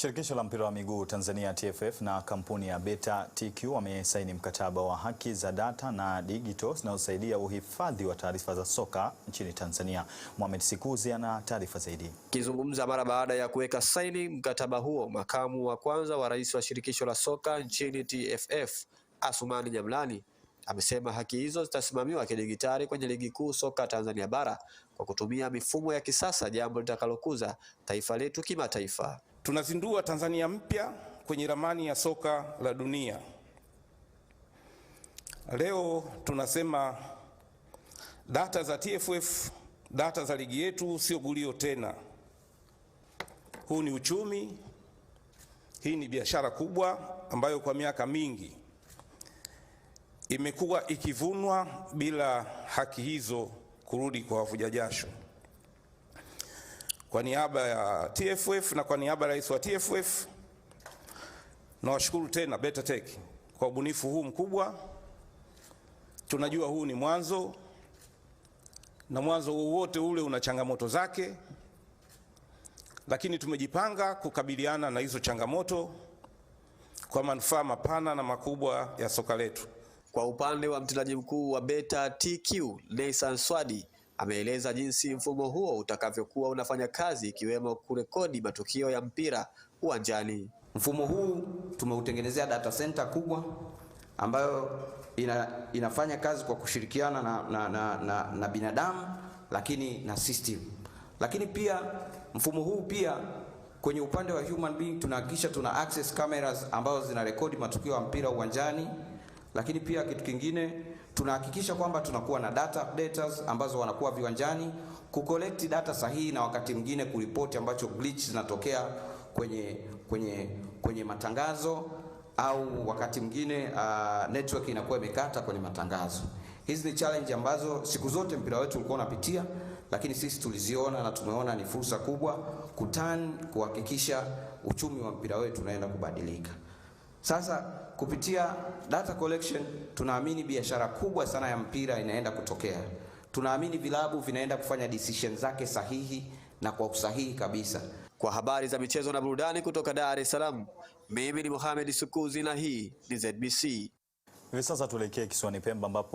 Shirikisho la mpira wa miguu Tanzania TFF na kampuni ya Beta TQ wamesaini mkataba wa haki za data na digital zinazosaidia uhifadhi wa taarifa za soka nchini Tanzania. Mohamed Sikuzi ana taarifa zaidi. Akizungumza mara baada ya kuweka saini mkataba huo, makamu wa kwanza wa rais wa shirikisho la soka nchini TFF, Asumani Nyamlani, amesema haki hizo zitasimamiwa kidigitali kwenye ligi kuu soka Tanzania bara kwa kutumia mifumo ya kisasa, jambo litakalokuza taifa letu kimataifa. Tunazindua Tanzania mpya kwenye ramani ya soka la dunia. Leo tunasema data za TFF, data za ligi yetu sio gulio tena. Huu ni uchumi, hii ni biashara kubwa ambayo kwa miaka mingi imekuwa ikivunwa bila haki hizo kurudi kwa wavuja jasho. Kwa niaba ya TFF na kwa niaba ya rais wa TFF, nawashukuru tena Beta Tech kwa ubunifu huu mkubwa. Tunajua huu ni mwanzo, na mwanzo wowote ule una changamoto zake, lakini tumejipanga kukabiliana na hizo changamoto kwa manufaa mapana na makubwa ya soka letu. Kwa upande wa mtendaji mkuu wa Beta TQ, Neysan Swadi, ameeleza jinsi mfumo huo utakavyokuwa unafanya kazi, ikiwemo kurekodi matukio ya mpira uwanjani. Mfumo huu tumeutengenezea data center kubwa ambayo inafanya kazi kwa kushirikiana na binadamu, lakini na system. Lakini pia mfumo huu pia kwenye upande wa human being tunahakikisha tuna access cameras ambazo zinarekodi matukio ya mpira uwanjani. Lakini pia kitu kingine tunahakikisha kwamba tunakuwa na data updaters ambazo wanakuwa viwanjani kucollect data sahihi, na wakati mwingine kuripoti ambacho glitch zinatokea kwenye matangazo, au wakati mwingine network inakuwa imekata kwenye matangazo. Hizi ni challenge ambazo siku zote mpira wetu ulikuwa unapitia, lakini sisi tuliziona na tumeona ni fursa kubwa kuhakikisha uchumi wa mpira wetu unaenda kubadilika. Sasa kupitia data collection tunaamini biashara kubwa sana ya mpira inaenda kutokea. Tunaamini vilabu vinaenda kufanya decision zake sahihi na kwa usahihi kabisa. Kwa habari za michezo na burudani kutoka Dar es Salaam, mimi ni Mohamed Sikuzi na hii ni ZBC. Hivi sasa tuelekee kisiwani Pemba ambapo